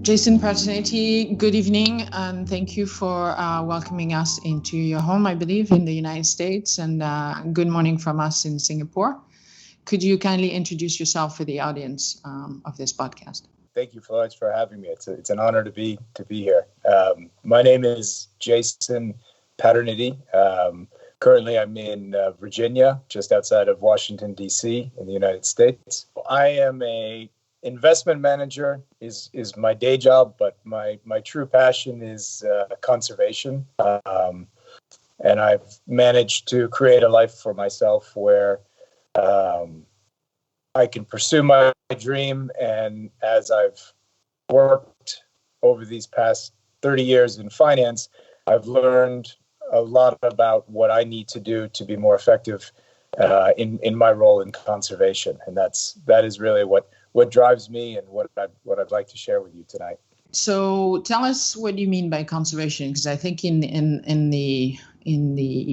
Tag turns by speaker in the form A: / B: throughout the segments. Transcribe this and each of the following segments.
A: Jason Paterniti, good evening, and thank you for welcoming us into your home, I believe, in the United States, and good morning from us in Singapore. Could you kindly introduce yourself for the audience of this podcast?
B: Thank you, Florence, for having me. It's an honor to be here. My name is Jason Paterniti. Currently, I'm in Virginia, just outside of Washington, D.C. in the United States. I am a investment manager is my day job, but my true passion is conservation. And I've managed to create a life for myself where I can pursue my dream. And as I've worked over these past 30 years in finance, I've learned a lot about what I need to do to be more effective in my role in conservation. And that is really what drives me and what I'd like to share with you tonight.
A: So tell us what you mean by conservation, because I think in the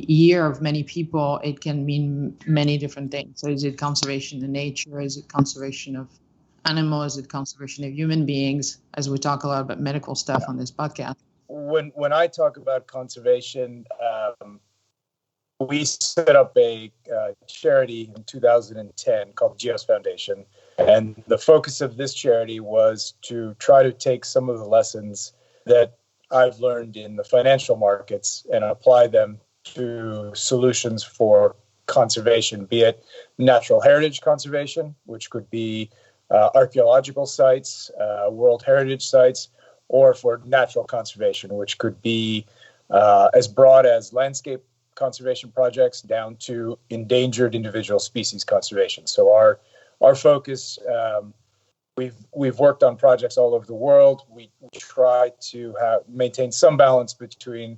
A: ear of many people, it can mean many different things. So is it conservation of nature? Is it conservation of animals? Is it conservation of human beings? As we talk a lot about medical stuff on this podcast.
B: When I talk about conservation, we set up a charity in 2010 called Geos Foundation. And the focus of this charity was to try to take some of the lessons that I've learned in the financial markets and apply them to solutions for conservation, be it natural heritage conservation, which could be archaeological sites, World Heritage sites, or for natural conservation, which could be as broad as landscape conservation projects down to endangered individual species conservation. So our focus, we've worked on projects all over the world. We try to maintain some balance between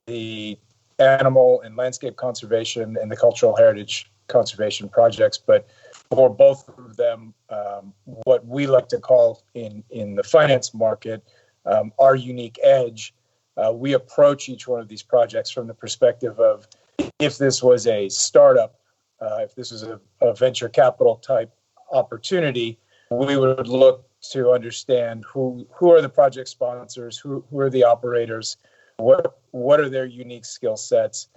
B: the animal and landscape conservation and the cultural heritage conservation projects. But for both of them, what we like to call in the finance market, our unique edge, we approach each one of these projects from the perspective of if this was a startup, if this was a venture capital type opportunity, we would look to understand who are the project sponsors, who are the operators, what are their unique skill sets,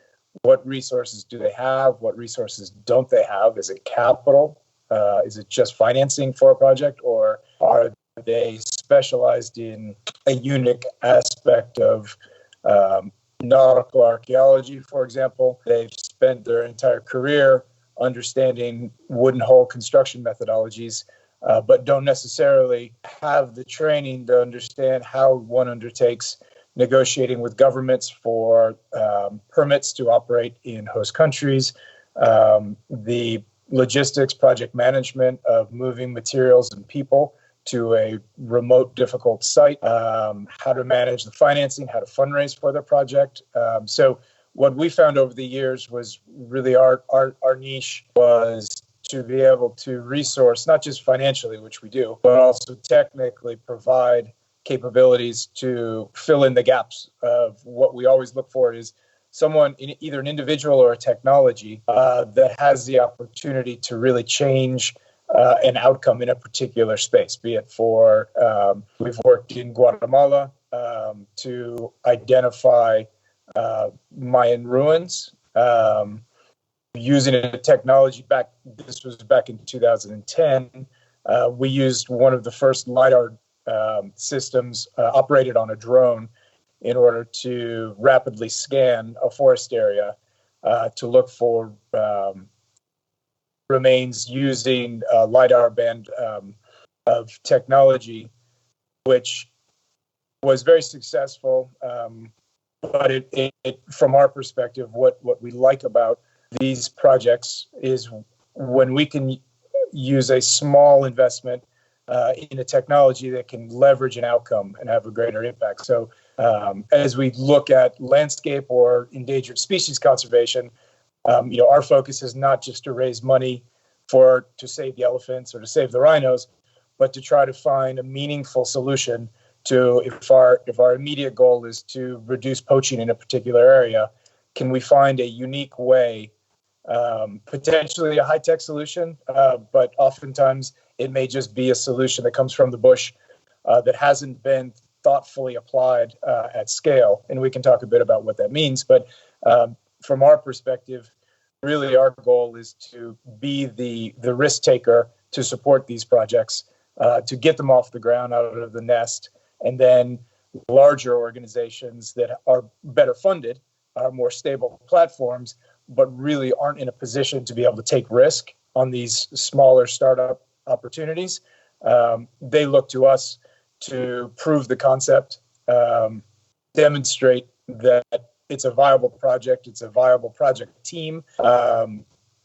B: what resources do they have, what resources don't they have? Is it capital? Is it just financing for a project, or are they specialized in a unique aspect of nautical archaeology, for example? They've spent their entire career understanding wooden hull construction methodologies, but don't necessarily have the training to understand how one undertakes negotiating with governments for permits to operate in host countries, the logistics, project management of moving materials and people to a remote, difficult site, how to manage the financing, how to fundraise for their project. So what we found over the years was really our niche was to be able to resource, not just financially, which we do, but also technically provide capabilities to fill in the gaps of what we always look for is someone, either an individual or a technology, that has the opportunity to really change an outcome in a particular space, be it for, we've worked in Guatemala to identify Mayan ruins using a technology this was back in 2010. We used one of the first LiDAR systems operated on a drone in order to rapidly scan a forest area to look for remains using a LiDAR band of technology, which was very successful. But it from our perspective, what we like about these projects is when we can use a small investment in a technology that can leverage an outcome and have a greater impact. So as we look at landscape or endangered species conservation, our focus is not just to raise money to save the elephants or to save the rhinos, but to try to find a meaningful solution to if our immediate goal is to reduce poaching in a particular area, can we find a unique way, potentially a high-tech solution, but oftentimes it may just be a solution that comes from the bush that hasn't been thoughtfully applied at scale. And we can talk a bit about what that means. But from our perspective, really our goal is to be the risk taker to support these projects, to get them off the ground, out of the nest, and then larger organizations that are better funded, are more stable platforms, but really aren't in a position to be able to take risk on these smaller startup opportunities. They look to us to prove the concept, demonstrate that it's a viable project, it's a viable project team. I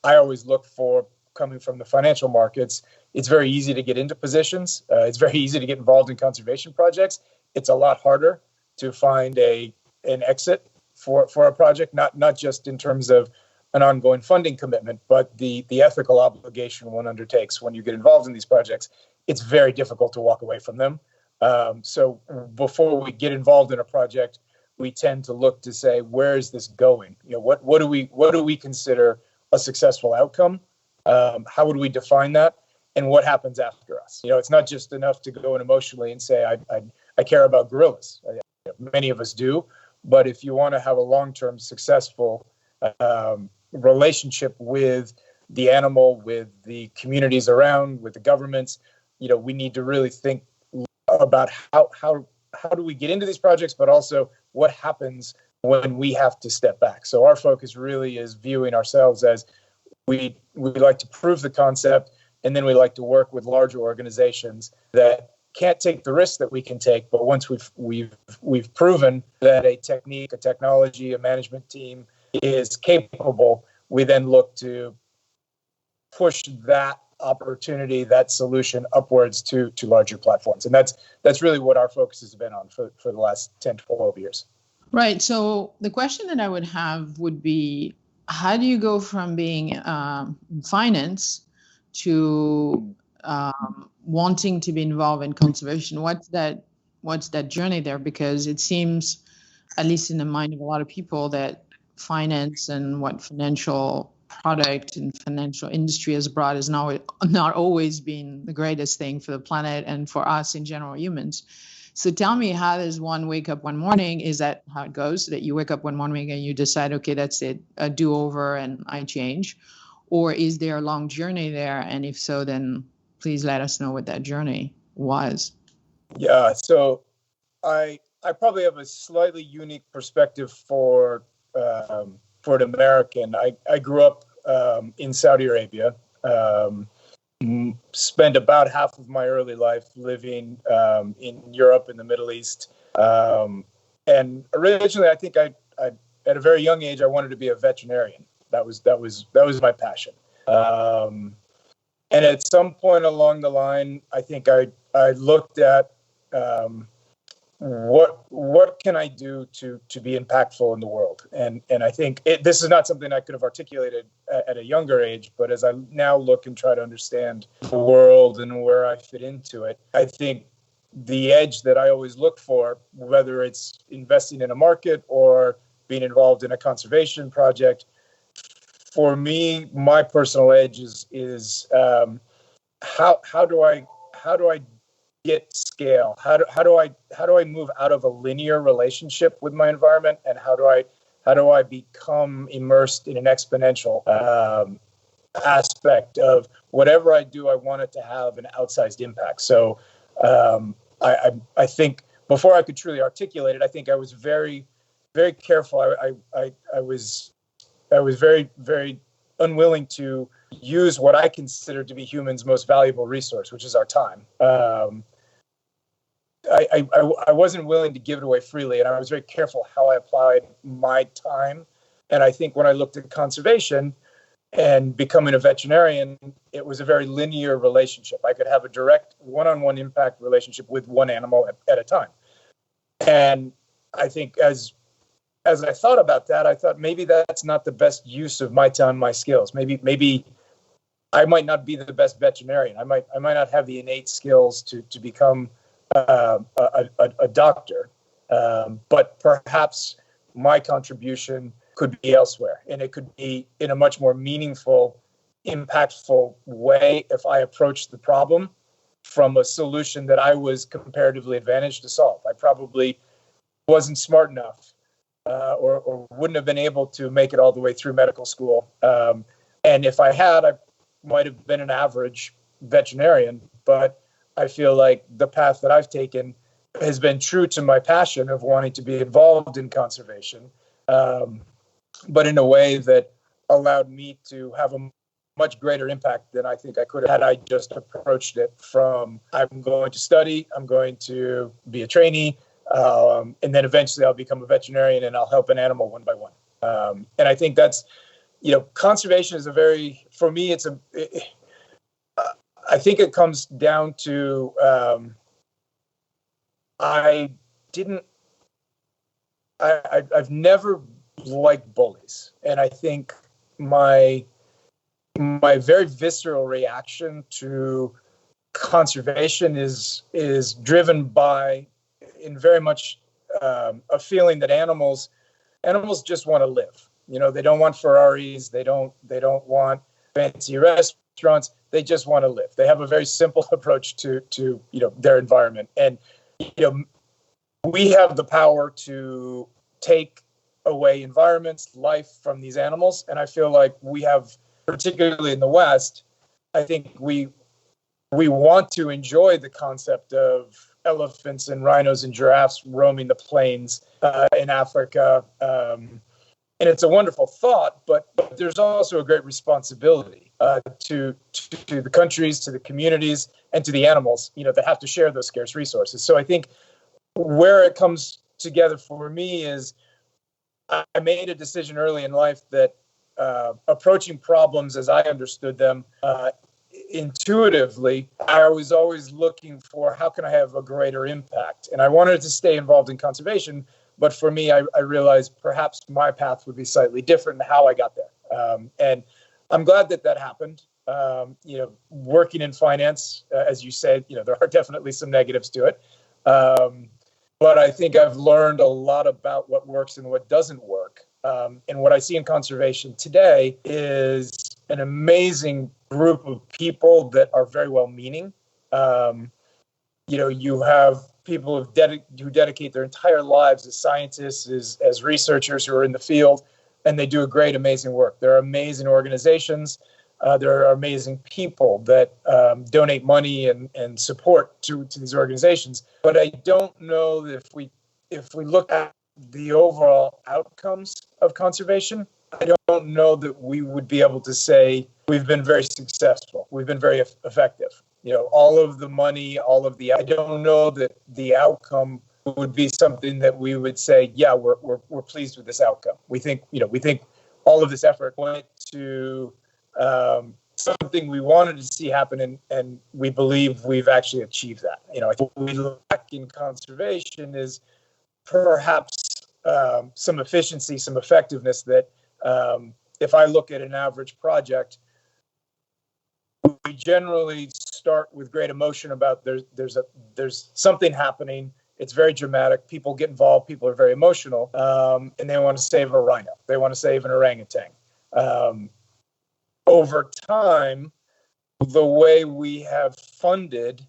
B: always look for, coming from the financial markets, it's very easy to get into positions. It's very easy to get involved in conservation projects. It's a lot harder to find an exit for a project, not just in terms of an ongoing funding commitment, but the ethical obligation one undertakes when you get involved in these projects. It's very difficult to walk away from them. So before we get involved in a project, we tend to look to say, where is this going? What do we consider a successful outcome? How would we define that? And what happens after us? It's not just enough to go in emotionally and say, I care about gorillas. Many of us do. But if you want to have a long-term successful relationship with the animal, with the communities around, with the governments, we need to really think about how do we get into these projects, but also what happens when we have to step back. So our focus really is viewing ourselves as we like to prove the concept, and then we like to work with larger organizations that can't take the risks that we can take, but once we've proven that a technique, a technology, a management team is capable, we then look to push that opportunity, that solution upwards to larger platforms. And that's really what our focus has been on for the last 10, 12 years.
A: Right. So the question that I would have would be, how do you go from being in finance to wanting to be involved in conservation? What's that journey there? Because it seems, at least in the mind of a lot of people, that finance and what financial product and financial industry has brought is not always been the greatest thing for the planet and for us in general, humans. So tell me, how does one wake up one morning? Is that how it goes, that you wake up one morning and you decide, okay, that's it, a do-over and I change? Or is there a long journey there? And if so, then please let us know what that journey was.
B: Yeah, so I probably have a slightly unique perspective for an American. I grew up in Saudi Arabia, spent about half of my early life living in Europe and the Middle East. And originally, I think I at a very young age, I wanted to be a veterinarian. That was my passion. And at some point along the line, I think I looked at what can I do to be impactful in the world? And I think this is not something I could have articulated at a younger age, but as I now look and try to understand the world and where I fit into it, I think the edge that I always look for, whether it's investing in a market or being involved in a conservation project, for me, my personal edge is how do I get scale? How do I move out of a linear relationship with my environment, and how do I become immersed in an exponential aspect of whatever I do? I want it to have an outsized impact. So I think before I could truly articulate it, I think I was very, very careful. I was very, very unwilling to use what I consider to be humans' most valuable resource, which is our time. I wasn't willing to give it away freely, and I was very careful how I applied my time. And I think when I looked at conservation and becoming a veterinarian, it was a very linear relationship. I could have a direct one-on-one impact relationship with one animal at a time. And I think as I thought about that, I thought maybe that's not the best use of my time, my skills. Maybe I might not be the best veterinarian. I might not have the innate skills to become a doctor, but perhaps my contribution could be elsewhere, and it could be in a much more meaningful, impactful way if I approach the problem from a solution that I was comparatively advantaged to solve. I probably wasn't smart enough or wouldn't have been able to make it all the way through medical school. And if I had, I might have been an average veterinarian. But I feel like the path that I've taken has been true to my passion of wanting to be involved in conservation, but in a way that allowed me to have a much greater impact than I think I could have had I just approached it from I'm going to study, I'm going to be a trainee, and then eventually I'll become a veterinarian and I'll help an animal one by one. And I think that's, conservation is for me, I think it comes down to I've never liked bullies, and I think my very visceral reaction to conservation is driven by, in very much a feeling that animals just want to live. They don't want Ferraris, they don't want fancy restaurants. They just want to live. They have a very simple approach to their environment, and we have the power to take away environments, life from these animals, and I feel like we have, particularly in the West, I think we want to enjoy the concept of elephants and rhinos and giraffes roaming the plains in Africa. And it's a wonderful thought, but there's also a great responsibility to the countries, to the communities, and to the animals, that have to share those scarce resources. So I think where it comes together for me is I made a decision early in life that approaching problems as I understood them intuitively, I was always looking for how can I have a greater impact. And I wanted to stay involved in conservation, but for me, I realized perhaps my path would be slightly different in how I got there. And I'm glad that happened. Working in finance, as you said, there are definitely some negatives to it. But I think I've learned a lot about what works and what doesn't work. And what I see in conservation today is an amazing group of people that are very well-meaning. You have people who dedicate their entire lives as scientists, as researchers who are in the field, and they do a great, amazing work. There are amazing organizations. There are amazing people that donate money and support to these organizations. But I don't know that if we look at the overall outcomes of conservation, I don't know that we would be able to say we've been very successful. We've been very effective. All of the money, I don't know that the outcome would be something that we would say, yeah, we're pleased with this outcome. We think all of this effort went to something we wanted to see happen, and we believe we've actually achieved that. I think what we lack in conservation is perhaps some efficiency, some effectiveness that if I look at an average project, we generally start with great emotion about there's something happening. It's very dramatic. People get involved. People are very emotional, and they want to save a rhino. They want to save an orangutan. Over time, the way we have funded,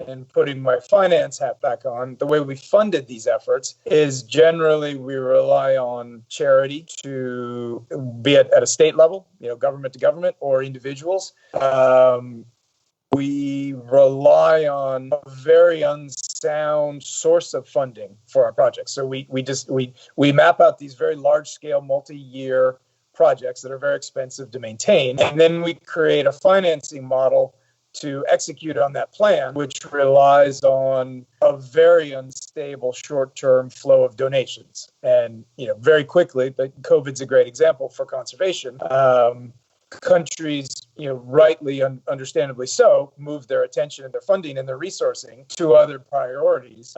B: and putting my finance hat back on, the way we funded these efforts is generally we rely on charity, to be it at a state level, government to government, or individuals. We rely on a very unsound source of funding for our projects. So we map out these very large scale, multi-year projects that are very expensive to maintain, and then we create a financing model to execute on that plan, which relies on a very unstable short-term flow of donations. And very quickly, but COVID's a great example for conservation. Countries, rightly, understandably so, move their attention and their funding and their resourcing to other priorities,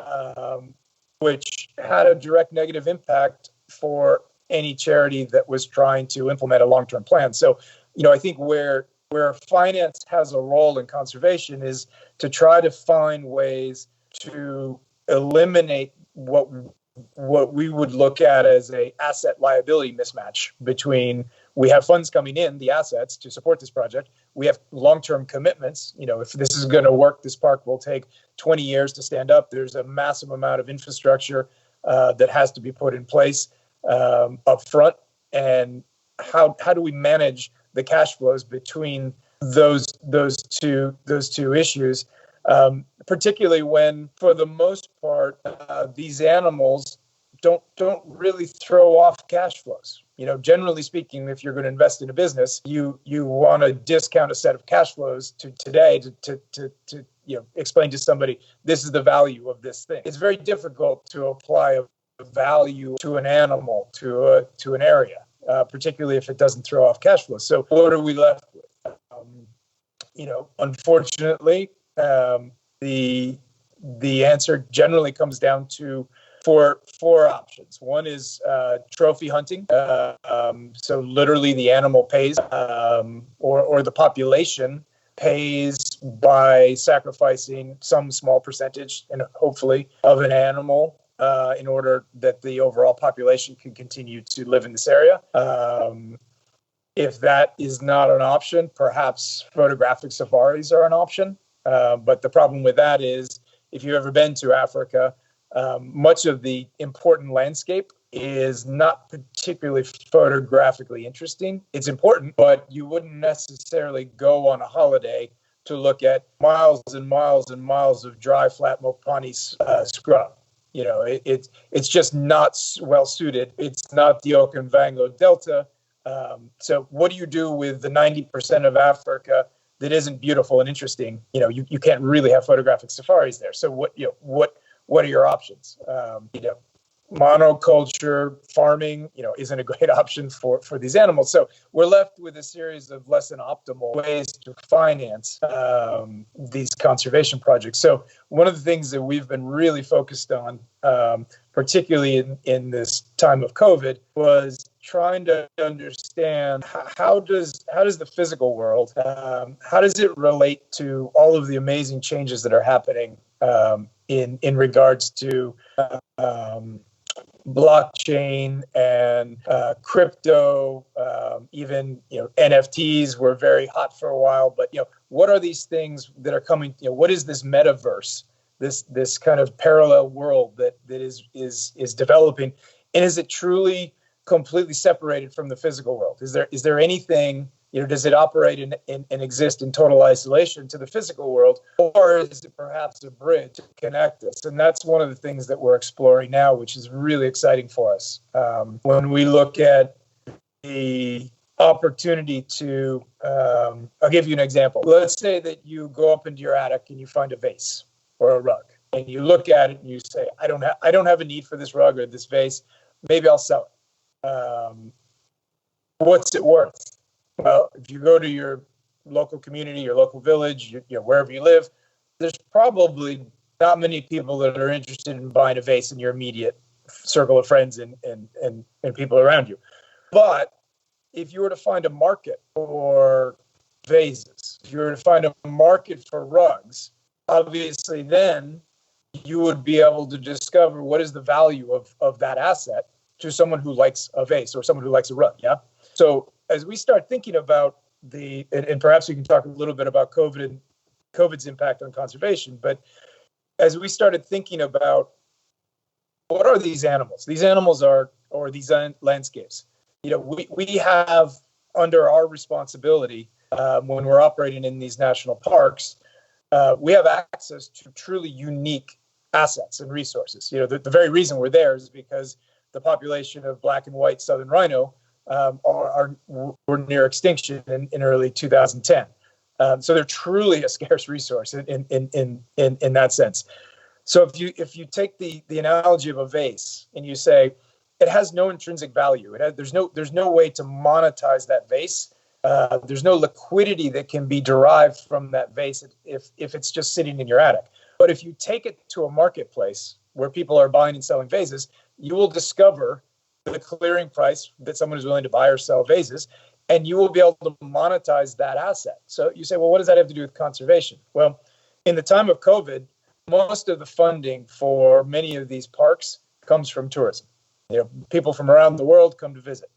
B: which had a direct negative impact for any charity that was trying to implement a long-term plan. So, I think where finance has a role in conservation is to try to find ways to eliminate what we would look at as a asset liability mismatch between we have funds coming in, the assets to support this project. We have long-term commitments. If this is going to work, this park will take 20 years to stand up. There's a massive amount of infrastructure that has to be put in place up front. And how do we manage the cash flows between those two issues, particularly when, for the most part, these animals don't really throw off cash flows. Generally speaking, if you're going to invest in a business, you want to discount a set of cash flows to today to explain to somebody this is the value of this thing. It's very difficult to apply a value to an animal, to an area, particularly if it doesn't throw off cash flows. So what are we left with? Unfortunately, the answer generally comes down to four options. One is trophy hunting. So literally the animal pays, or the population pays by sacrificing some small percentage, and hopefully, of an animal in order that the overall population can continue to live in this area. If that is not an option, perhaps photographic safaris are an option. But the problem with that is, if you've ever been to Africa, much of the important landscape is not particularly photographically interesting. It's important, but you wouldn't necessarily go on a holiday to look at miles and miles and miles of dry, flat Mopani scrub. It's just not well suited. It's not the Okavango Delta. So what do you do with the 90% of Africa that isn't beautiful and interesting? You can't really have photographic safaris there. So what are your options? Monoculture farming, isn't a great option for these animals. So we're left with a series of less than optimal ways to finance these conservation projects. So one of the things that we've been really focused on, particularly in this time of COVID, was trying to understand how does the physical world, how does it relate to all of the amazing changes that are happening in regards to blockchain and crypto, even NFTs were very hot for a while. But what are these things that are coming? What is this metaverse? This kind of parallel world that is developing, and is it truly completely separated from the physical world? Is there anything? Does it operate and exist in total isolation to the physical world, or is it perhaps a bridge to connect us? And that's one of the things that we're exploring now, which is really exciting for us. When we look at the opportunity to, I'll give you an example. Let's say that you go up into your attic and you find a vase or a rug, and you look at it and you say, I don't have a need for this rug or this vase. Maybe I'll sell it. What's it worth? Well, if you go to your local community, your local village, wherever you live, there's probably not many people that are interested in buying a vase in your immediate circle of friends and people around you. But if you were to find a market for vases, if you were to find a market for rugs, obviously then you would be able to discover what is the value of that asset to someone who likes a vase or someone who likes a rug. Yeah. So as we start thinking about and perhaps we can talk a little bit about COVID's impact on conservation, but as we started thinking about what are these animals? These animals or these landscapes. We have, under our responsibility, when we're operating in these national parks, we have access to truly unique assets and resources. The very reason we're there is because the population of black and white southern rhino were near extinction in early 2010. So they're truly a scarce resource in that sense. So if you take the analogy of a vase and you say it has no intrinsic value, there's no way to monetize that vase. There's no liquidity that can be derived from that vase if it's just sitting in your attic. But if you take it to a marketplace where people are buying and selling vases, you will discover the clearing price that someone is willing to buy or sell vases, and you will be able to monetize that asset. So you say, well, what does that have to do with conservation? Well, in the time of COVID, most of the funding for many of these parks comes from tourism. People from around the world come to visit.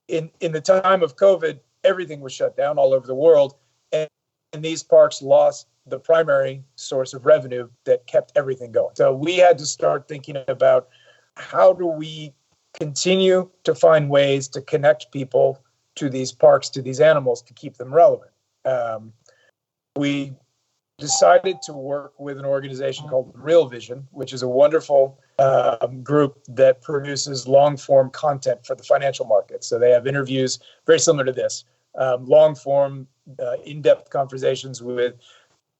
B: in the time of COVID, everything was shut down all over the world, and these parks lost the primary source of revenue that kept everything going. So we had to start thinking about how do we continue to find ways to connect people to these parks, to these animals, to keep them relevant. We decided to work with an organization called Real Vision, which is a wonderful group that produces long-form content for the financial markets. So they have interviews very similar to this, long-form, in-depth conversations with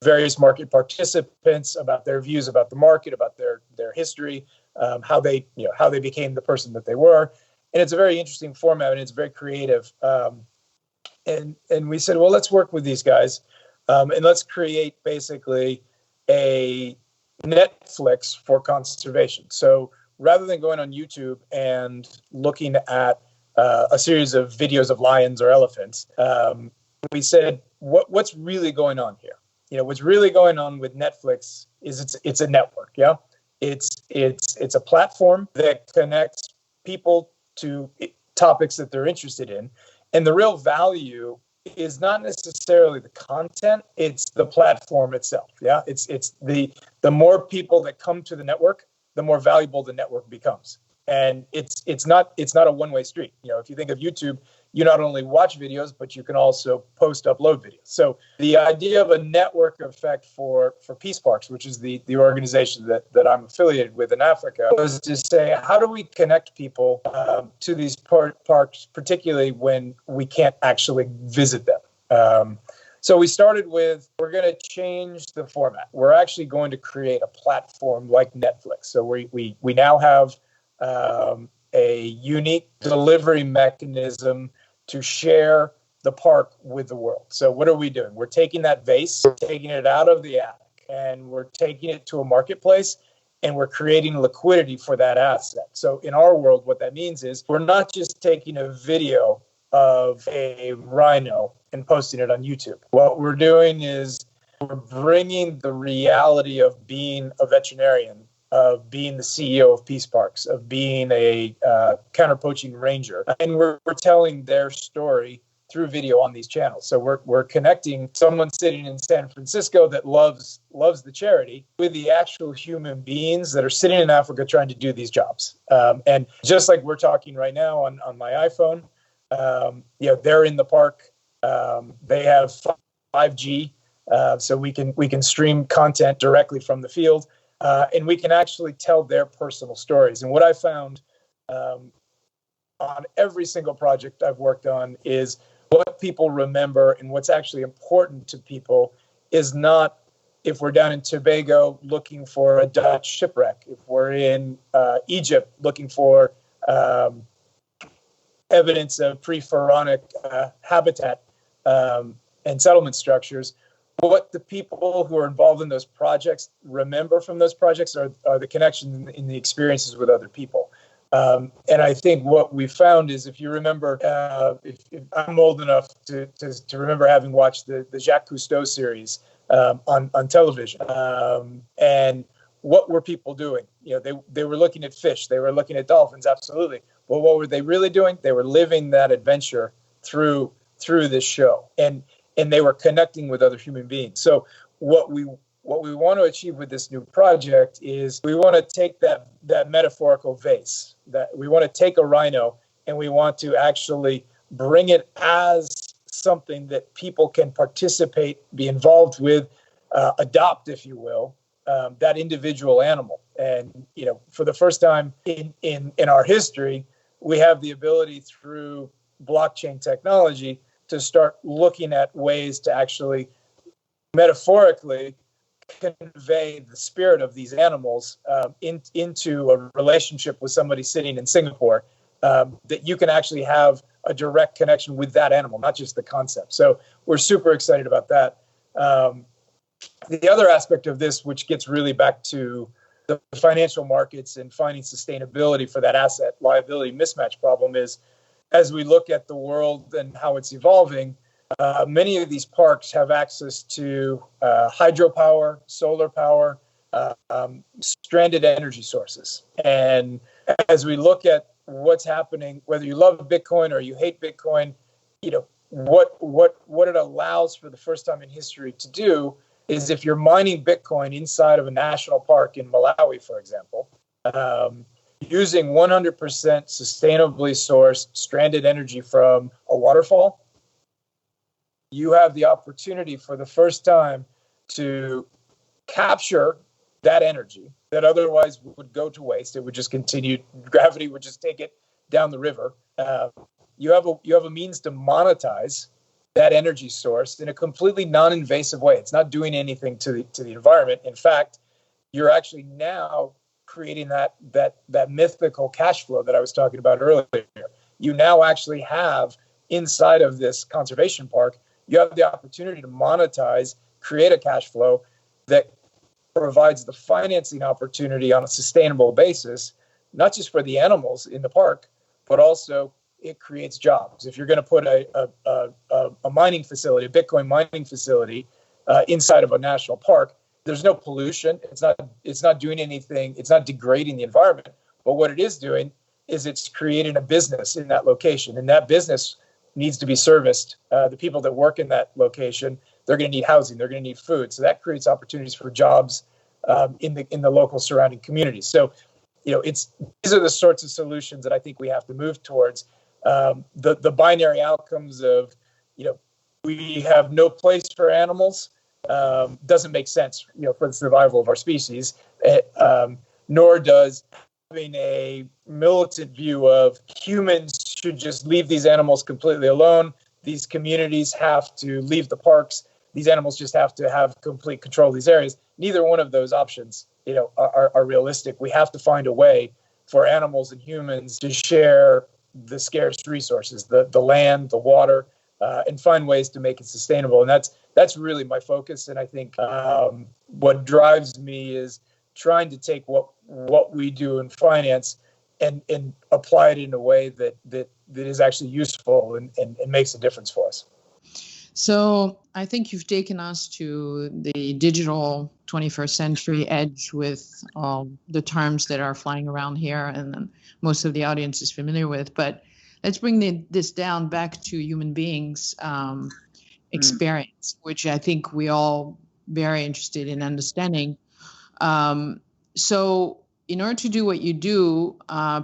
B: various market participants about their views about the market, about their history, how they became the person that they were. And it's a very interesting format, and it's very creative. And we said, well, let's work with these guys, and let's create basically a Netflix for conservation. So rather than going on YouTube and looking at a series of videos of lions or elephants, we said, what's really going on here? What's really going on with Netflix is it's a network. Yeah, it's a platform that connects people to topics that they're interested in, and the real value is not necessarily the content; it's the platform itself. Yeah, it's the more people that come to the network, the more valuable the network becomes. And it's not a one-way street. If you think of YouTube, you not only watch videos, but you can also upload videos. So the idea of a network effect for Peace Parks, which is the organization that I'm affiliated with in Africa, was to say, how do we connect people to these parks, particularly when we can't actually visit them? So we started with, we're going to change the format. We're actually going to create a platform like Netflix. So we now have a unique delivery mechanism to share the park with the world. So what are we doing? We're taking that vase, taking it out of the attic, and we're taking it to a marketplace, and we're creating liquidity for that asset. So in our world, what that means is we're not just taking a video of a rhino and posting it on YouTube. What we're doing is we're bringing the reality of being a veterinarian, of being the CEO of Peace Parks, of being a counter-poaching ranger. And we're telling their story through video on these channels. So we're connecting someone sitting in San Francisco that loves the charity with the actual human beings that are sitting in Africa trying to do these jobs. And just like we're talking right now on my iPhone, they're in the park. They have 5G, so we can stream content directly from the field. And we can actually tell their personal stories. And what I found on every single project I've worked on is what people remember, and what's actually important to people is not if we're down in Tobago looking for a Dutch shipwreck, if we're in Egypt looking for evidence of pre-pharaonic habitat and settlement structures. What the people who are involved in those projects remember from those projects are the connections in the experiences with other people. And I think what we found is, if you remember, if I'm old enough to remember having watched the Jacques Cousteau series on television, and what were people doing? They were looking at fish, they were looking at dolphins, absolutely. But what were they really doing? They were living that adventure through this show, and they were connecting with other human beings. So what we want to achieve with this new project is we want to take that metaphorical vase, that we want to take a rhino, and we want to actually bring it as something that people can participate, be involved with, adopt, if you will, that individual animal. And for the first time in our history, we have the ability through blockchain technology to start looking at ways to actually metaphorically convey the spirit of these animals into a relationship with somebody sitting in Singapore, that you can actually have a direct connection with that animal, not just the concept. So we're super excited about that. The other aspect of this, which gets really back to the financial markets and finding sustainability for that asset liability mismatch problem, is as we look at the world and how it's evolving, many of these parks have access to hydropower, solar power, stranded energy sources. And as we look at what's happening, whether you love Bitcoin or you hate Bitcoin, what it allows for the first time in history to do is, if you're mining Bitcoin inside of a national park in Malawi, for example, using 100% sustainably sourced stranded energy from a waterfall, you have the opportunity for the first time to capture that energy that otherwise would go to waste. It would just continue. Gravity would just take it down the river. You have a means to monetize that energy source in a completely non-invasive way. It's not doing anything to the environment. In fact, you're actually now creating that mythical cash flow that I was talking about earlier. You now actually have, inside of this conservation park, you have the opportunity to monetize, create a cash flow that provides the financing opportunity on a sustainable basis, not just for the animals in the park, but also it creates jobs. If you're going to put a mining facility, a Bitcoin mining facility, inside of a national park, there's no pollution. It's not doing anything. It's not degrading the environment. But what it is doing is it's creating a business in that location, and that business needs to be serviced. The people that work in that location, they're going to need housing. They're going to need food. So that creates opportunities for jobs in the local surrounding communities. So, these are the sorts of solutions that I think we have to move towards. The binary outcomes of, we have no place for animals, doesn't make sense, for the survival of our species. Nor does having a militant view of humans should just leave these animals completely alone. These communities have to leave the parks. These animals just have to have complete control of these areas. Neither one of those options, are realistic. We have to find a way for animals and humans to share the scarce resources, the land, the water, and find ways to make it sustainable. And that's really my focus. And I think what drives me is trying to take what we do in finance and apply it in a way that is actually useful and makes a difference for us.
A: So I think you've taken us to the digital 21st century edge with the terms that are flying around here and most of the audience is familiar with. But let's bring this down back to human beings' experience, which I think we all very interested in understanding. So in order to do what you do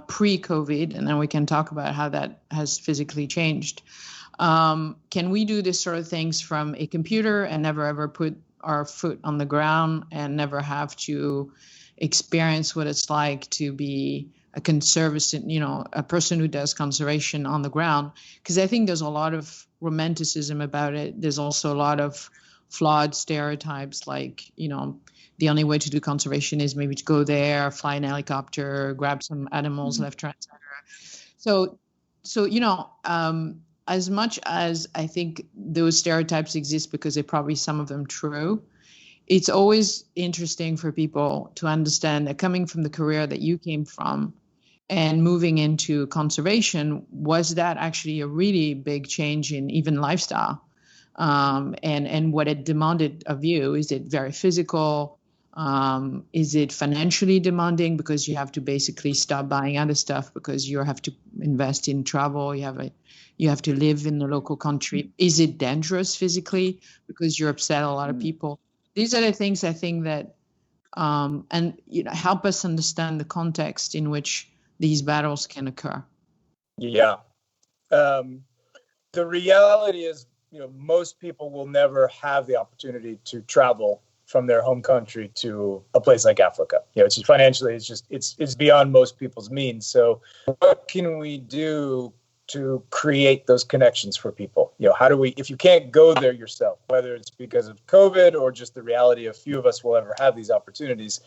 A: pre-COVID, and then we can talk about how that has physically changed, can we do this sort of things from a computer and never ever put our foot on the ground and never have to experience what it's like to be a conservative, a person who does conservation on the ground? Because I think there's a lot of romanticism about it. There's also a lot of flawed stereotypes, like, the only way to do conservation is maybe to go there, fly an helicopter, grab some animals left, right, center. So, as much as I think those stereotypes exist because they're probably some of them true, it's always interesting for people to understand that coming from the career that you came from and moving into conservation, was that actually a really big change in even lifestyle? And what it demanded of you? Is it very physical? Is it financially demanding because you have to basically stop buying other stuff because you have to invest in travel? You have to live in the local country. Is it dangerous physically because you're upset a lot of people? These are the things I think that help us understand the context in which these battles can occur.
B: Yeah. The reality is, most people will never have the opportunity to travel from their home country to a place like Africa. It's just financially, it's beyond most people's means. So what can we do to create those connections for people? How do we, if you can't go there yourself, whether it's because of COVID or just the reality of few of us will ever have these opportunities,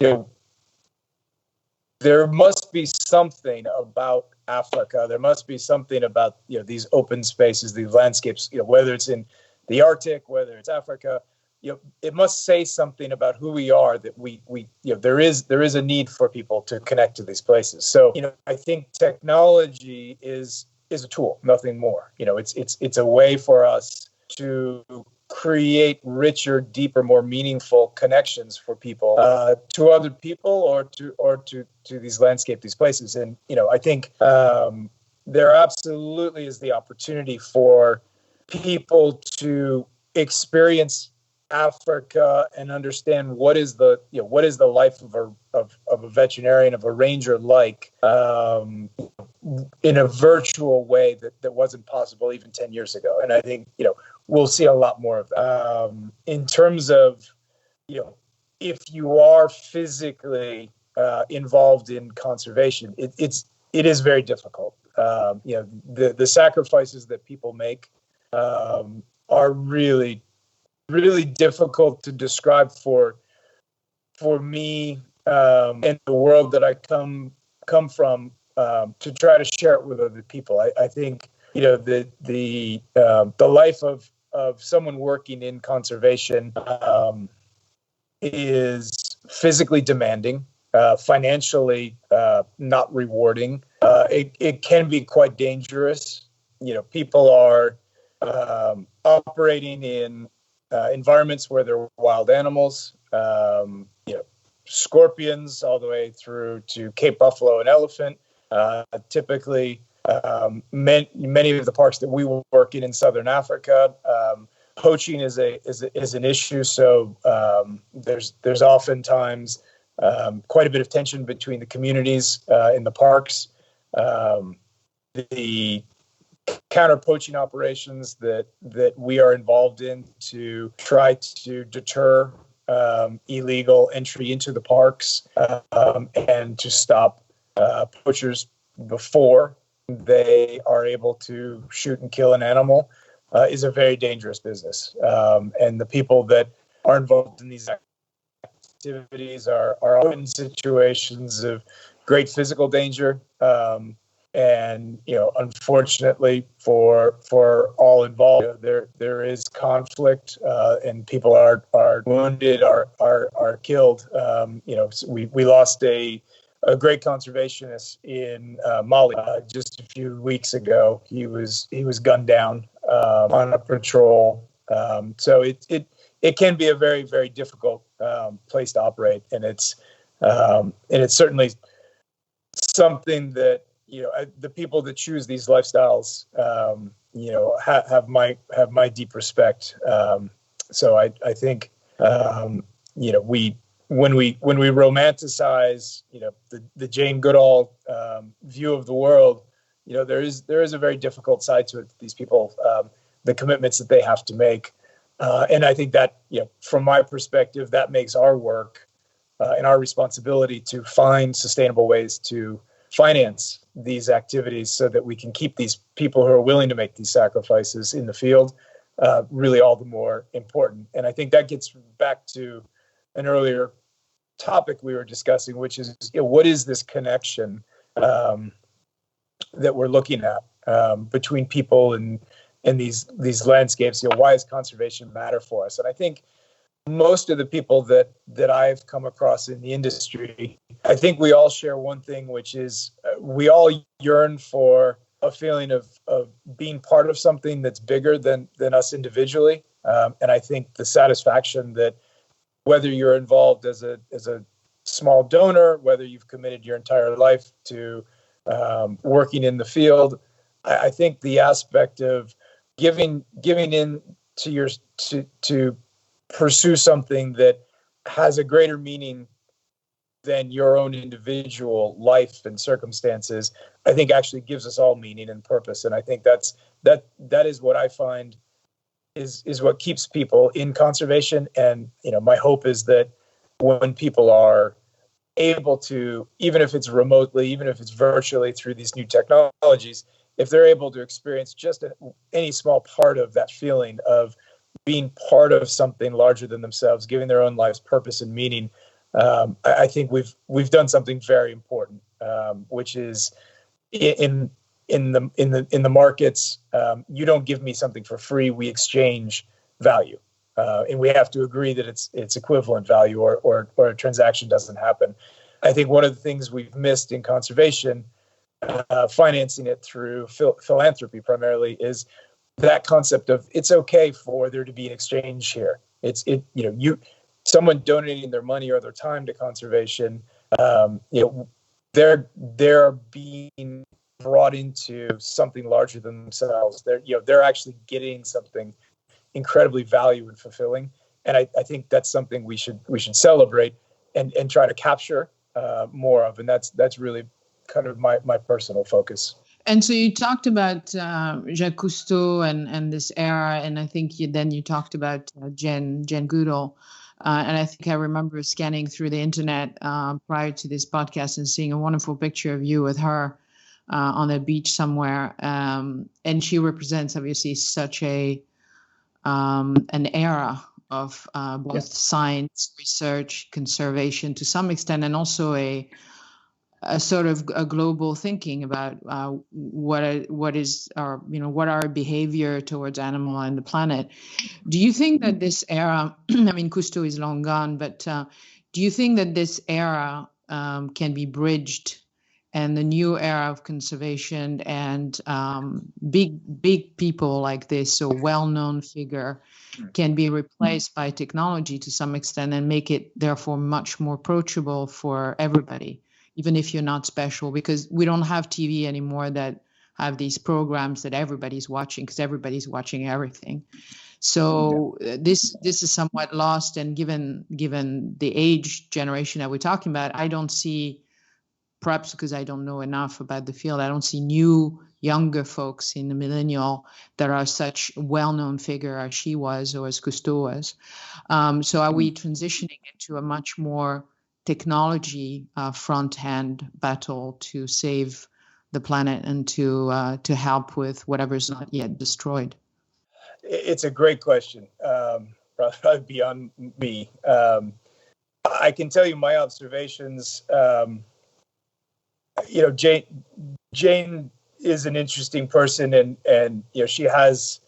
B: there must be something about Africa. There must be something about, these open spaces, these landscapes, whether it's in the Arctic, whether it's Africa, it must say something about who we are, that we there is a need for people to connect to these places. So, I think technology is a tool, nothing more. It's a way for us to create richer, deeper, more meaningful connections for people, to other people, or to these landscape, these places. And I think there absolutely is the opportunity for people to experience Africa and understand what is the life of a veterinarian, of a ranger, like in a virtual way that wasn't possible even 10 years ago. And I think we'll see a lot more of that. In terms of if you are physically involved in conservation, it is very difficult. The sacrifices that people make are really, really difficult to describe for me and the world that I come from, to try to share it with other people. I think the life of someone working in conservation is physically demanding, financially not rewarding. It can be quite dangerous. People are operating in environments where there are wild animals, scorpions, all the way through to Cape buffalo and elephant. Typically, many of the parks that we work in Southern Africa, poaching is an issue. So there's oftentimes quite a bit of tension between the communities in the parks. The counter poaching operations that we are involved in to try to deter illegal entry into the parks, and to stop poachers before they are able to shoot and kill an animal, is a very dangerous business. And the people that are involved in these activities are often in situations of great physical danger. And unfortunately for all involved, there is conflict, and people are wounded, are killed. So we lost a great conservationist in Mali just a few weeks ago. He was gunned down on a patrol. So it can be a very, very difficult place to operate, and it's certainly something that the people that choose these lifestyles, have my deep respect. So I think when we romanticize the Jane Goodall view of the world, there is a very difficult side to it. These people, the commitments that they have to make, and I think that from my perspective, that makes our work and our responsibility to find sustainable ways to finance these activities so that we can keep these people who are willing to make these sacrifices in the field really all the more important. And I think that gets back to an earlier topic we were discussing, which is what is this connection that we're looking at between people and these landscapes? Why does conservation matter for us? And I think most of the people that I've come across in the industry, I think we all share one thing, which is we all yearn for a feeling of being part of something that's bigger than us individually. And I think the satisfaction that whether you're involved as a small donor, whether you've committed your entire life to working in the field, I think the aspect of giving in to pursue something that has a greater meaning than your own individual life and circumstances, I think actually gives us all meaning and purpose. And I think that is what I find is what keeps people in conservation. And my hope is that when people are able to, even if it's remotely, even if it's virtually through these new technologies, if they're able to experience just any small part of that feeling of being part of something larger than themselves, giving their own lives purpose and meaning, I think we've done something very important, which is in the markets. You don't give me something for free; we exchange value, and we have to agree that it's equivalent value, or a transaction doesn't happen. I think one of the things we've missed in conservation, financing it through philanthropy primarily, is that concept of it's okay for there to be an exchange here. Someone donating their money or their time to conservation, they're being brought into something larger than themselves. They're actually getting something incredibly valuable and fulfilling, and I think that's something we should celebrate and try to capture more of, and that's really kind of my personal focus.
A: And so you talked about Jacques Cousteau and this era, and I think you talked about Jane Goodall. And I think I remember scanning through the internet prior to this podcast and seeing a wonderful picture of you with her on a beach somewhere. And she represents obviously such an era of both science, research, conservation to some extent, and also a sort of a global thinking about what our behavior towards animal and the planet. Do you think that this era, I mean, Cousteau is long gone, but do you think that this era can be bridged, and the new era of conservation and big people like this, so well-known figure, can be replaced by technology to some extent and make it therefore much more approachable for everybody, even if you're not special? Because we don't have TV anymore that have these programs that everybody's watching, because everybody's watching everything. So this is somewhat lost, and given the age generation that we're talking about, I don't see, perhaps because I don't know enough about the field, I don't see new younger folks in the millennial that are such well-known figure as she was or as Cousteau was. So are we transitioning into a much more technology front-hand battle to save the planet and to help with whatever's not yet destroyed?
B: It's a great question, probably beyond me. I can tell you my observations. Jane is an interesting person, and she has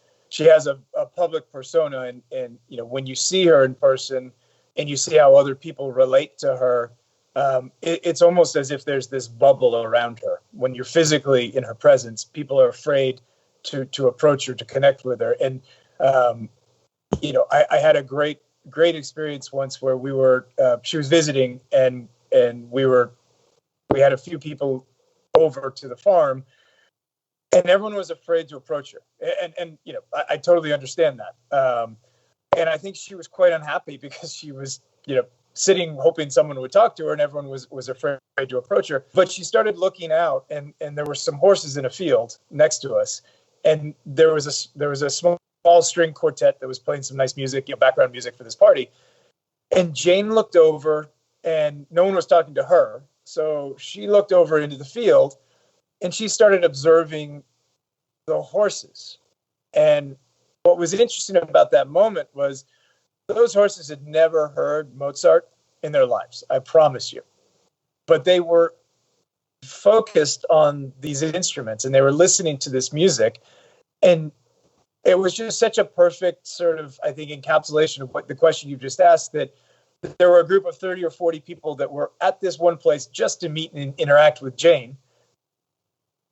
B: a public persona, and when you see her in person and you see how other people relate to her, it's almost as if there's this bubble around her. When you're physically in her presence, people are afraid to approach her, to connect with her. And I had a great experience once where she was visiting, and we had a few people over to the farm, and everyone was afraid to approach her. And I totally understand that. And I think she was quite unhappy because she was, sitting hoping someone would talk to her, and everyone was afraid to approach her. But she started looking out, and there were some horses in a field next to us, and there was a small string quartet that was playing some nice music, background music for this party. And Jane looked over, and no one was talking to her, so she looked over into the field, and she started observing the horses. And what was interesting about that moment was those horses had never heard Mozart in their lives, I promise you. But they were focused on these instruments, and they were listening to this music. And it was just such a perfect sort of, I think, encapsulation of what the question you just asked, that there were a group of 30 or 40 people that were at this one place just to meet and interact with Jane,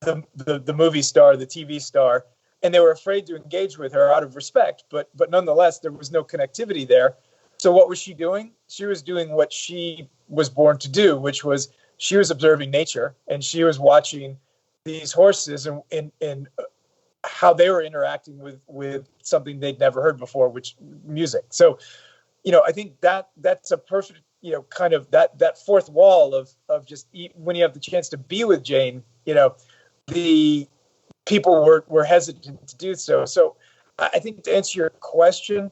B: the movie star, the TV star, and they were afraid to engage with her out of respect, but nonetheless, there was no connectivity there. So what was she doing? She was doing what she was born to do, which was she was observing nature, and she was watching these horses and how they were interacting with something they'd never heard before, which music. So, I think that's a perfect, kind of that fourth wall of just when you have the chance to be with Jane, the people were hesitant to do so. So I think to answer your question,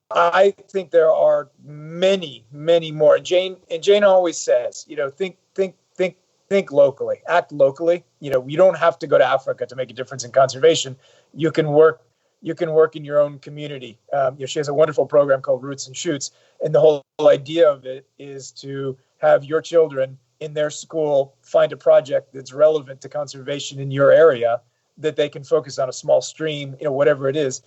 B: I think there are many, many more. And Jane always says, think locally, act locally. You don't have to go to Africa to make a difference in conservation. You can work in your own community. She has a wonderful program called Roots and Shoots, and the whole idea of it is to have your children in their school find a project that's relevant to conservation in your area, that they can focus on a small stream, whatever it is.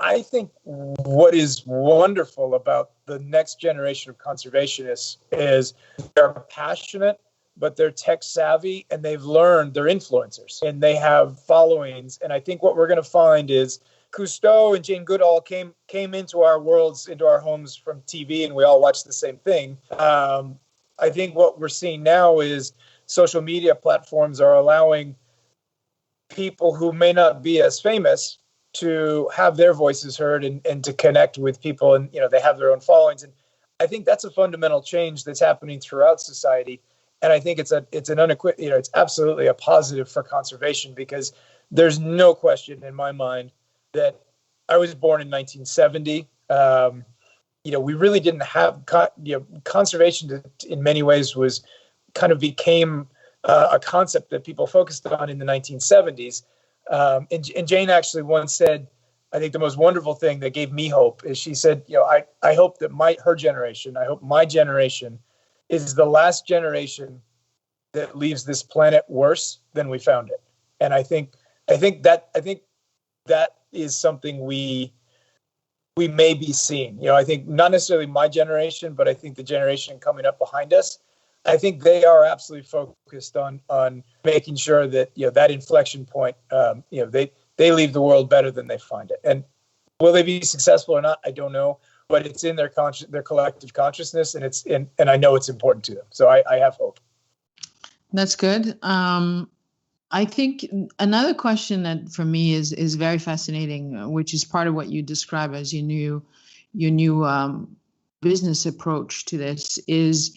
B: I think what is wonderful about the next generation of conservationists is they're passionate, but they're tech savvy and they've learned, they're influencers and they have followings. And I think what we're going to find is Cousteau and Jane Goodall came into our worlds, into our homes from TV, and we all watched the same thing. I think what we're seeing now is social media platforms are allowing people who may not be as famous to have their voices heard and to connect with people, and they have their own followings. And I think that's a fundamental change that's happening throughout society. And I think it's absolutely a positive for conservation, because there's no question in my mind that I was born in 1970. We really didn't have conservation in many ways was kind of became a concept that people focused on in the 1970s. And Jane actually once said, I think the most wonderful thing that gave me hope is she said, I hope that my generation is the last generation that leaves this planet worse than we found it. And I think that is something we may be seeing. I think not necessarily my generation, but I think the generation coming up behind us, I think they are absolutely focused on making sure that that inflection point, they leave the world better than they find it. And will they be successful or not? I don't know, but it's in their collective consciousness, and I know it's important to them. So I have hope.
A: That's good. I think another question that for me is very fascinating, which is part of what you describe as your new business approach to this, is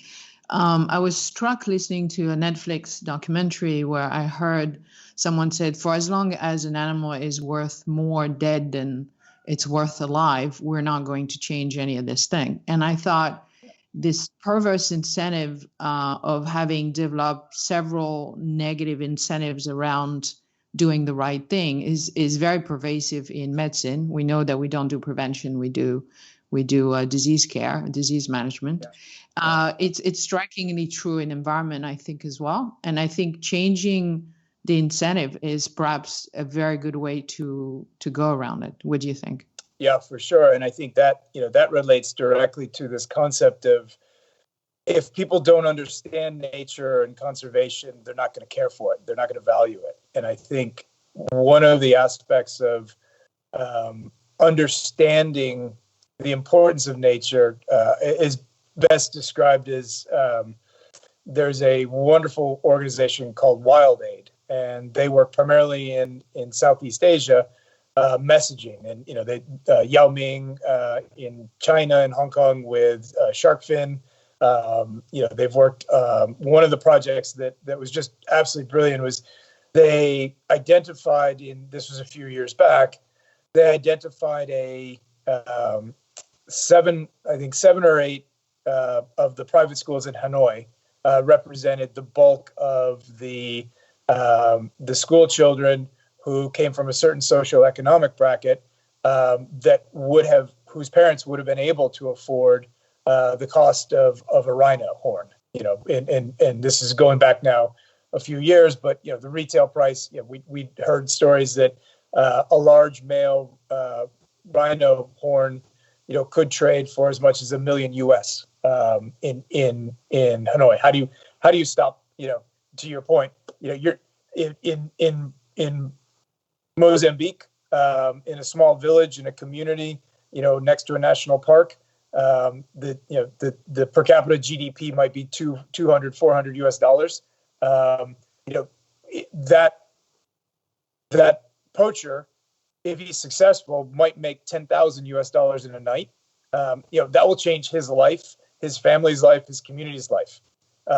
A: I was struck listening to a Netflix documentary where I heard someone said, for as long as an animal is worth more dead than it's worth alive, we're not going to change any of this thing. And I thought this perverse incentive of having developed several negative incentives around doing the right thing is very pervasive in medicine. We know that we don't do prevention; we do disease care, disease management. Yeah. It's strikingly true in environment, I think, as well. And I think changing the incentive is perhaps a very good way to go around it. What do you think?
B: Yeah, for sure. And I think that, that relates directly to this concept of, if people don't understand nature and conservation, they're not going to care for it. They're not going to value it. And I think one of the aspects of understanding the importance of nature is best described as there's a wonderful organization called Wild Aid, and they work primarily in Southeast Asia, messaging, and they Yao Ming in China and Hong Kong with shark fin. They've worked. One of the projects that was just absolutely brilliant was they identified this was a few years back. They identified seven or eight of the private schools in Hanoi represented the bulk of the school children who came from a certain socioeconomic bracket whose parents would have been able to afford the cost of a rhino horn. And this is going back now a few years, but the retail price. We heard stories that a large male rhino horn, could trade for as much as $1 million US in Hanoi. How do you stop? To your point, you're in Mozambique, in a small village, in a community, next to a national park. The per capita GDP might be $200-400 US. That poacher, if he's successful, might make $10,000 US in a night. That will change his life, his family's life, his community's life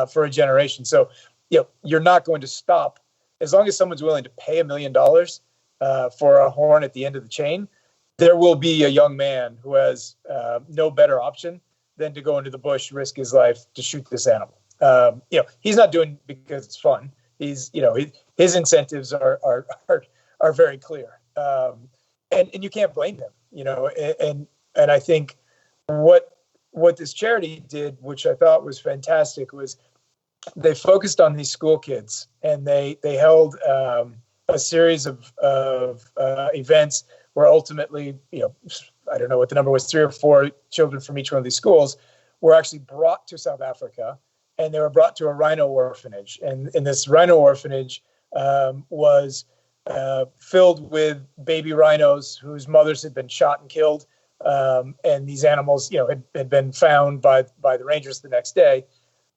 B: for a generation. So, you're not going to stop as long as someone's willing to pay $1 million for a horn at the end of the chain. There will be a young man who has no better option than to go into the bush, risk his life to shoot this animal. He's not doing it because it's fun. His incentives are very clear, and you can't blame him. And I think what this charity did, which I thought was fantastic, was they focused on these school kids, and they held a series of events where ultimately, I don't know what the number was, 3 or 4 children from each one of these schools were actually brought to South Africa and they were brought to a rhino orphanage. And this rhino orphanage was filled with baby rhinos whose mothers had been shot and killed. And these animals, had been found by the rangers the next day.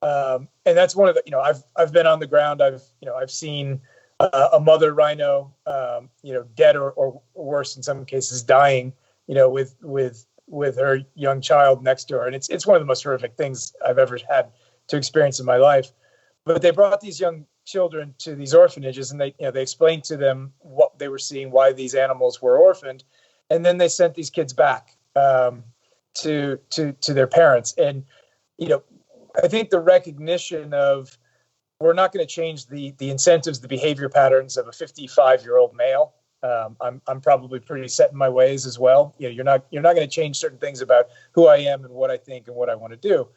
B: And that's one of the, I've been on the ground. I've seen a mother rhino, dead or worse in some cases, dying, with her young child next to her. And it's one of the most horrific things I've ever had to experience in my life. But they brought these young children to these orphanages, and they explained to them what they were seeing, why these animals were orphaned, and then they sent these kids back to their parents. And I think the recognition of, we're not going to change the incentives, the behavior patterns of a 55-year-old male. I'm probably pretty set in my ways as well. You're not going to change certain things about who I am and what I think and what I want to do.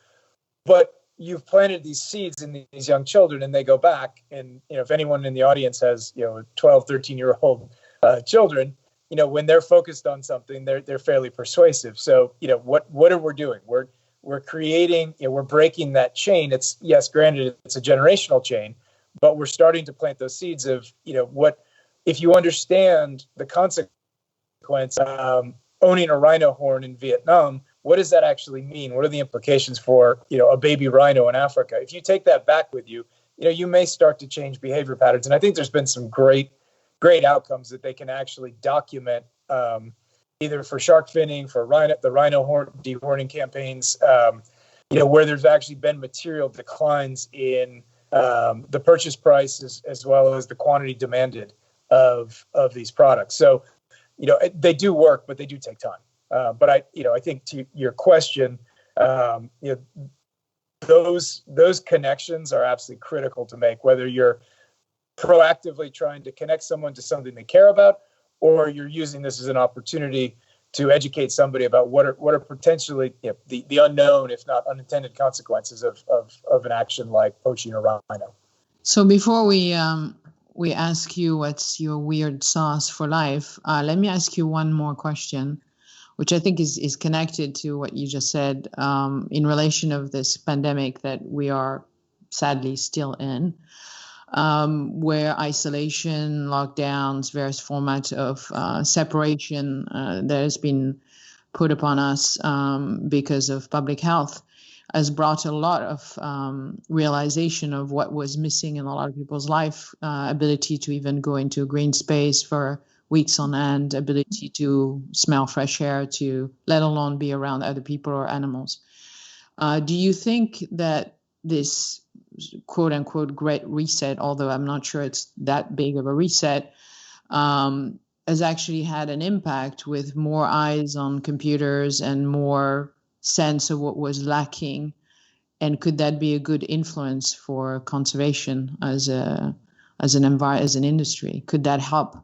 B: But you've planted these seeds in these young children, and they go back. And if anyone in the audience has 12, 13-year-old children, when they're focused on something, they're fairly persuasive. So what are we doing? We're creating, we're breaking that chain. It's, yes, granted, it's a generational chain, but we're starting to plant those seeds of, what, if you understand the consequence, owning a rhino horn in Vietnam, what does that actually mean? What are the implications for, a baby rhino in Africa? If you take that back with you, you may start to change behavior patterns. And I think there's been some great outcomes that they can actually document, either for shark finning, for the rhino horn dehorning campaigns, where there's actually been material declines in the purchase price as well as the quantity demanded of these products. So, they do work, but they do take time. But I think to your question, those connections are absolutely critical to make, whether you're proactively trying to connect someone to something they care about, or you're using this as an opportunity to educate somebody about what are potentially the unknown, if not unintended, consequences of an action like poaching a rhino.
A: So before we ask you what's your weird sauce for life, let me ask you one more question, which I think is connected to what you just said, in relation of this pandemic that we are sadly still in, where isolation, lockdowns, various formats of separation that has been put upon us because of public health has brought a lot of realization of what was missing in a lot of people's life, ability to even go into a green space for weeks on end, ability to smell fresh air, to let alone be around other people or animals. Do you think that this quote unquote great reset, although I'm not sure it's that big of a reset, has actually had an impact with more eyes on computers and more sense of what was lacking? And could that be a good influence for conservation as an industry? Could that help?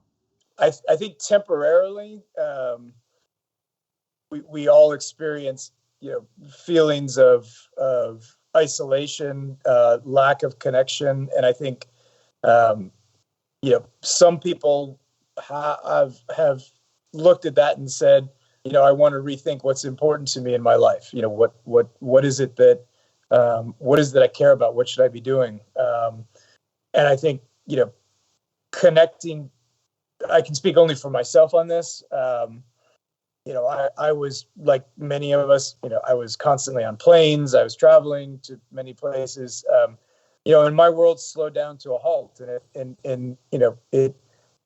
B: I think temporarily, we all experience feelings of isolation, lack of connection, and I think some people have looked at that and said, I want to rethink what's important to me in my life. What is it that I care about? What should I be doing? And I think connecting. I can speak only for myself on this. I was like many of us. I was constantly on planes. I was traveling to many places. And my world slowed down to a halt, and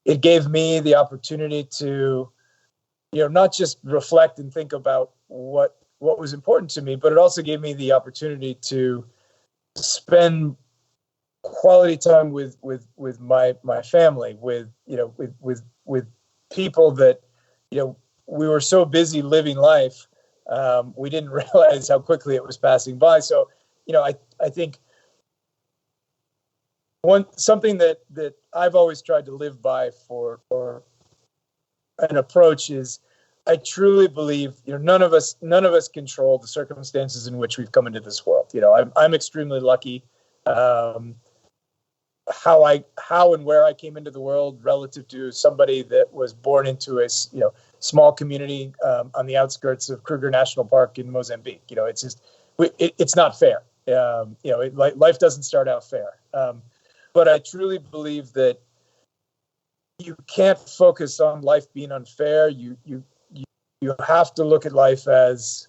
B: it gave me the opportunity to, not just reflect and think about what was important to me, but it also gave me the opportunity to spend quality time with my family, with people that, we were so busy living life, we didn't realize how quickly it was passing by. So, I think something that I've always tried to live by for an approach is, I truly believe, none of us control the circumstances in which we've come into this world. I'm extremely lucky. How and where I came into the world relative to somebody that was born into a small community on the outskirts of Kruger National Park in Mozambique. It's just it's not fair. Life doesn't start out fair. But I truly believe that you can't focus on life being unfair. You have to look at life as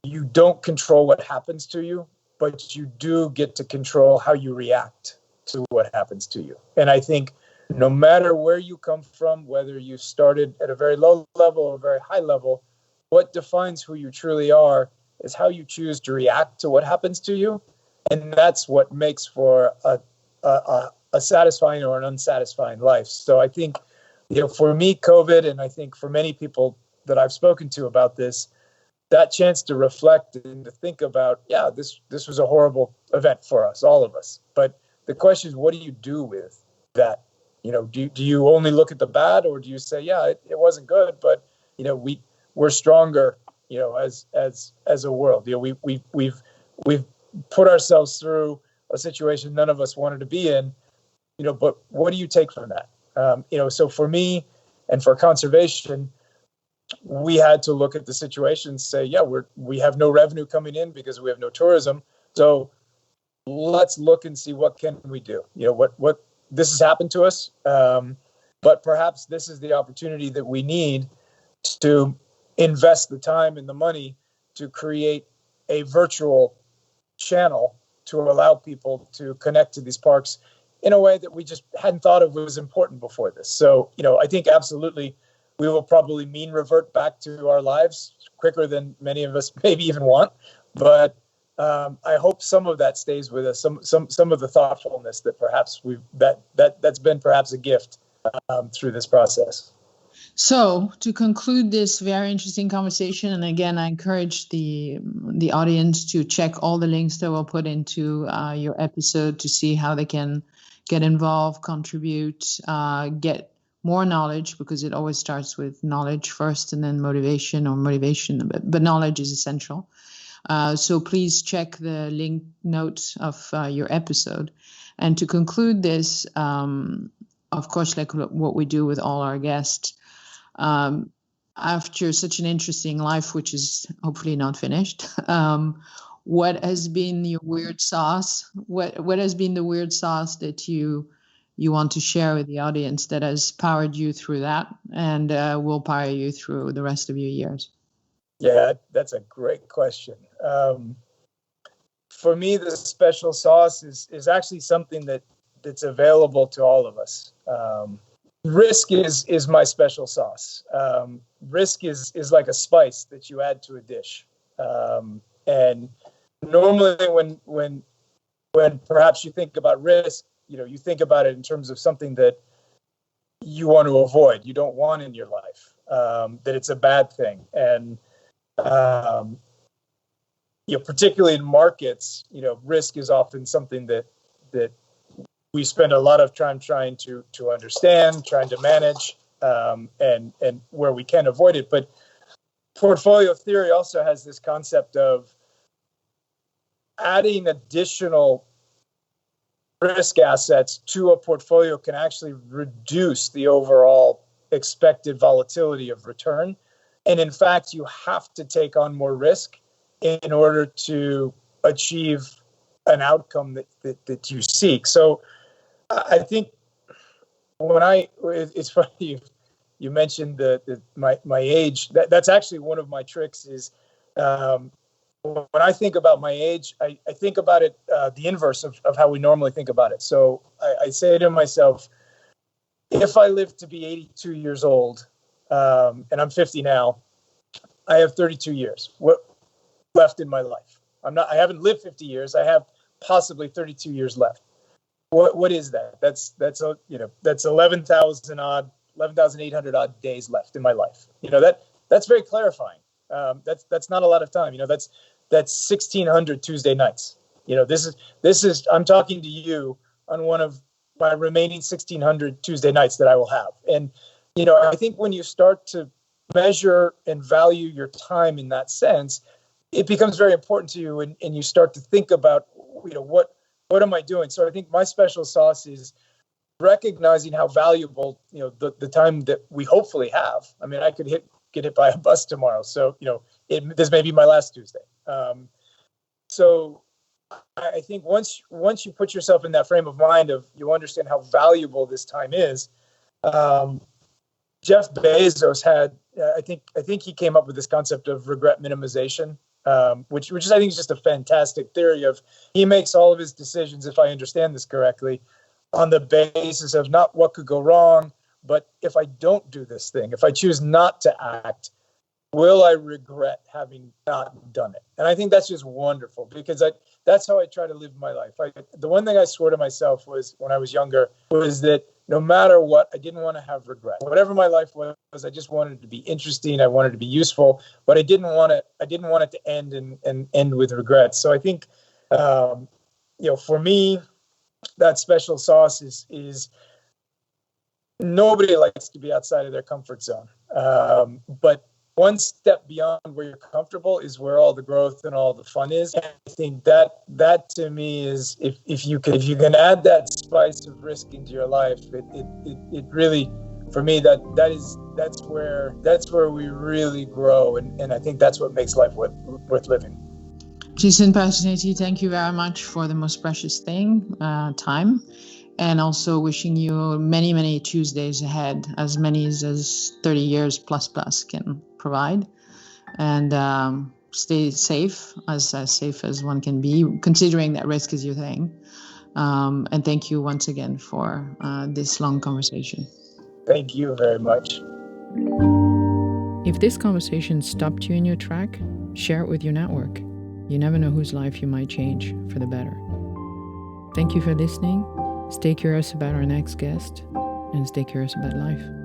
B: you don't control what happens to you, but you do get to control how you react to what happens to you. And I think no matter where you come from, whether you started at a very low level or a very high level, what defines who you truly are is how you choose to react to what happens to you. And that's what makes for a satisfying or an unsatisfying life. So I think, for me, COVID, and I think for many people that I've spoken to about this, that chance to reflect and to think about, this was a horrible event for us, all of us. But the question is, what do you do with that? Do you only look at the bad, or do you say, it wasn't good, but we're stronger, as a world. We've put ourselves through a situation none of us wanted to be in, but what do you take from that? So for me and for conservation, we had to look at the situation and say, we have no revenue coming in because we have no tourism. So let's look and see, what can we do? What this has happened to us, but perhaps this is the opportunity that we need to invest the time and the money to create a virtual channel to allow people to connect to these parks in a way that we just hadn't thought of was important before this. So, I think absolutely we will probably mean revert back to our lives quicker than many of us maybe even want. But I hope some of that stays with us, some of the thoughtfulness that perhaps that's been perhaps a gift through this process.
A: So to conclude this very interesting conversation, and again, I encourage the audience to check all the links that we'll put into your episode to see how they can get involved, contribute, get more knowledge, because it always starts with knowledge first and then motivation, but knowledge is essential. So please check the link notes of your episode. And to conclude this, of course, like what we do with all our guests, after such an interesting life, which is hopefully not finished, what has been your weird sauce? What has been the weird sauce that you want to share with the audience that has powered you through that and will power you through the rest of your years?
B: Yeah, that's a great question. For me, the special sauce is actually something that's available to all of us. Risk is my special sauce. Risk is like a spice that you add to a dish. And normally when perhaps you think about risk, you think about it in terms of something that you want to avoid, you don't want in your life, that it's a bad thing. And particularly in markets, risk is often something that we spend a lot of time trying to understand, trying to manage, and where we can avoid it. But portfolio theory also has this concept of adding additional risk assets to a portfolio can actually reduce the overall expected volatility of return. And in fact, you have to take on more risk in order to achieve an outcome that you seek. So I think it's funny you mentioned my age. That's actually one of my tricks is when I think about my age, I think about it the inverse of how we normally think about it. So I say to myself, if I live to be 82 years old, and I'm 50 now, I have 32 years left in my life. I haven't lived 50 years. I have possibly 32 years left. What is that? That's 11,800 odd days left in my life. That's very clarifying. That's not a lot of time. That's 1,600 Tuesday nights. This is I'm talking to you on one of my remaining 1,600 Tuesday nights that I will have. And I think when you start to measure and value your time in that sense, it becomes very important to you, and you start to think about what am I doing? So I think my special sauce is recognizing how valuable the time that we hopefully have. I mean, I could get hit by a bus tomorrow, so this may be my last Tuesday. So I think once you put yourself in that frame of mind of you understand how valuable this time is. Jeff Bezos had, I think he came up with this concept of regret minimization, which is I think is just a fantastic theory of he makes all of his decisions, if I understand this correctly, on the basis of not what could go wrong, but if I don't do this thing, if I choose not to act, will I regret having not done it? And I think that's just wonderful because that's how I try to live my life. The one thing I swore to myself was when I was younger was that no matter what, I didn't want to have regret. Whatever my life was, I just wanted it to be interesting. I wanted to be useful, but I didn't want it to end and end with regrets. So I think, for me, that special sauce is nobody likes to be outside of their comfort zone. But one step beyond where you're comfortable is where all the growth and all the fun is. And I think that to me is if you can add that spice of risk into your life, it really, for me, that's where we really grow, and I think that's what makes life worth living.
A: Jason Paterniti, thank you very much for the most precious thing, time. And also wishing you many, many Tuesdays ahead, as many as 30 years plus can provide. And stay safe as one can be, considering that risk is your thing. And thank you once again for this long conversation.
B: Thank you very much.
C: If this conversation stopped you in your track, share it with your network. You never know whose life you might change for the better. Thank you for listening. Stay curious about our next guest, and stay curious about life.